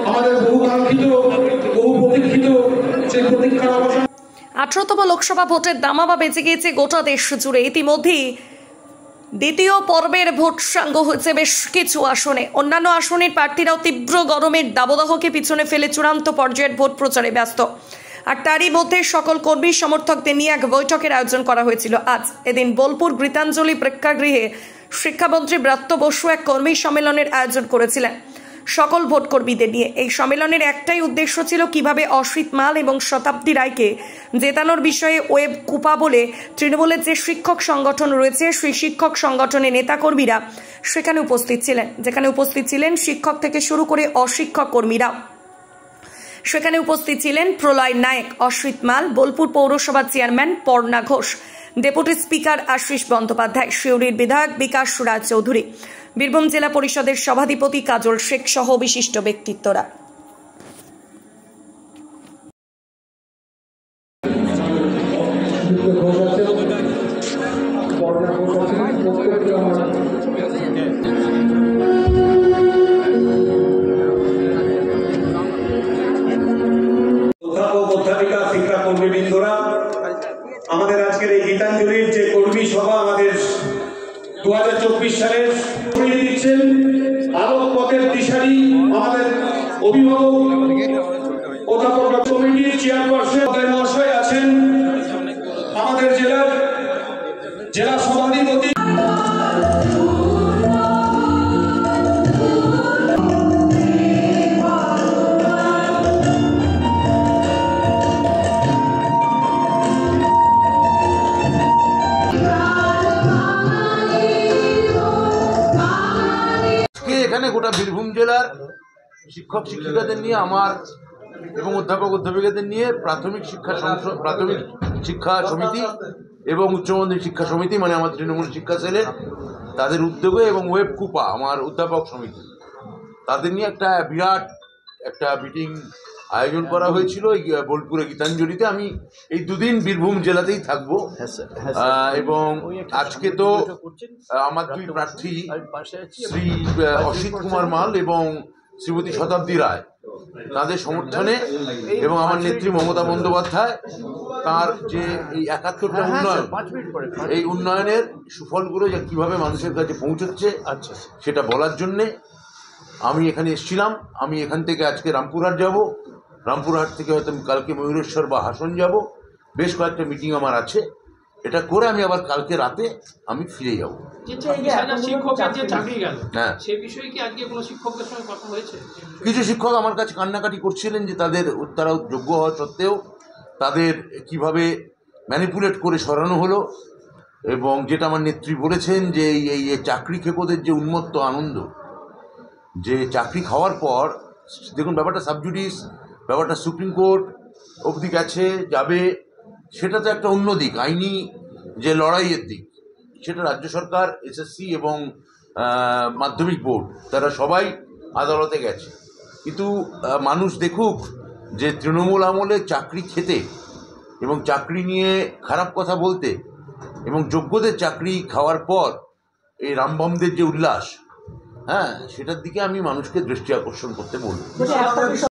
আমাদের বহু কাঙ্ক্ষিত বহু প্রতীক্ষিত সেই প্রতীক্ষার অবসান। 18তম লোকসভা ভোটের দামামা বেজে গিয়েছে গোটা দেশ জুড়ে। ইতিমধ্যেই দ্বিতীয় পর্বের ভোট সাঙ্গ হয়েছে বেশ কিছু আসনে। অন্যান্য আসনের প্রার্থীরাও তীব্র গরমের দাবদাহকে পিছনে ফেলে চূড়ান্ত পর্যায়ের ভোট প্রচারে ব্যস্ত। আর তারই মধ্যে সকল কর্মী সমর্থকদের নিয়ে এক বৈঠকের আয়োজন করা হয়েছিল আজ। এদিন বোলপুর গীতাঞ্জলি প্রেক্ষাগৃহে শিক্ষামন্ত্রী ব্রাত্য বসু এক কর্মী সম্মেলনের আয়োজন করেছিলেন সকল ভোট কর্মীদের নিয়ে। এই সম্মেলনের একটাই উদ্দেশ্য ছিল কিভাবে অসিত মাল এবং শতাব্দী রায়কে জেতানোর বিষয়ে ওয়েব কুপা বলে তৃণমূলের যে শিক্ষক সংগঠন রয়েছে সেই শিক্ষক সংগঠনের নেতাকর্মীরা সেখানে উপস্থিত ছিলেন, যেখানে উপস্থিত ছিলেন শিক্ষক থেকে শুরু করে অশিক্ষক কর্মীরা। সেখানে উপস্থিত ছিলেন প্রলয় নায়েক, অসিত মাল, বোলপুর পৌরসভার chairman Parna Ghosh, deputy speaker Ashis Bandyopadhyay, সিউড়ির বিধায়ক বিকাশ রায় চৌধুরী, বীরভূম জেলা পরিষদের সভাধিপতি কাজল শেখ সহ বিশিষ্ট ব্যক্তিত্বরা। অধ্যাপিকা শিক্ষা কর্মীবৃন্দরা, আমাদের আজকের এই গীতাঞ্জলির যে কর্মী সভা আমাদের 2024 সালের দিচ্ছেন আলোক পথের দিশারি আমাদের অভিভাবক অধ্যাপক কমিটির চেয়ারপারসন মহাশয় আছেন, আমাদের জেলা সভাধিপতি এখানে গোটা বীরভূম জেলার শিক্ষক শিক্ষিকাদের নিয়ে আমার এবং অধ্যাপক অধ্যাপিকাদের নিয়ে প্রাথমিক শিক্ষা সমিতি এবং উচ্চ মাধ্যমিক শিক্ষা সমিতি মানে আমার তৃণমূল শিক্ষা সেলের তাদের উদ্যোগে এবং ওয়েব কুপা আমার অধ্যাপক সমিতি তাদের নিয়ে একটা বিরাট একটা মিটিং আয়োজন করা হয়েছিল এই বোলপুরে গীতাঞ্জলিতে। আমি এই দুদিন বীরভূম জেলাতেই থাকবো এবং আজকে তো আমার দুই প্রার্থী শ্রী অসিত কুমার মাল এবং শ্রীমতী শতাব্দী রায় তাদের সমর্থনে এবং আমার নেত্রী মমতা বন্দ্যোপাধ্যায় তার যে এই 71টা উন্নয়ন এই উন্নয়নের সুফলগুলো যে কীভাবে মানুষের কাছে পৌঁছচ্ছে সেটা বলার জন্যে আমি এখানে এসেছিলাম। আমি এখান থেকে আজকে রামপুরহাট যাব, রামপুরহাট থেকে হয়তো আমি কালকে ময়ূরেশ্বর বা হাসন যাব, বেশ কয়েকটা মিটিং আমার আছে। এটা করে আমি আবার কালকে রাতে আমি ফিরে যাব। কিছু শিক্ষক আমার কাছে কান্নাকাটি করছিলেন যে তারা যোগ্য হওয়া সত্ত্বেও তাদের কিভাবে ম্যানিপুলেট করে সরানো হলো, এবং যেটা আমার নেত্রী বলেছেন যে এই চাকরি খেপোদের যে উন্মত্ত আনন্দ, যে চাকরি খাওয়ার পর দেখুন ব্যাপারটা সাবজুডিস, ব্যাপারটা সুপ্রিম কোর্ট অবধি যাবে, সেটা তো একটা অন্য দিক, আইনি যে লড়াইয়ের দিক, সেটা রাজ্য সরকার, এসএসসি এবং মাধ্যমিক বোর্ড তারা সবাই আদালতে গেছে। কিন্তু মানুষ দেখুক যে তৃণমূল আমলে চাকরি খেতে এবং চাকরি নিয়ে খারাপ কথা বলতে এবং যোগ্যদের চাকরি খাওয়ার পর এই রামবামদের যে উল্লাস, সেটার দিকে আমি মানুষকে দৃষ্টি আকর্ষণ করতে বলব।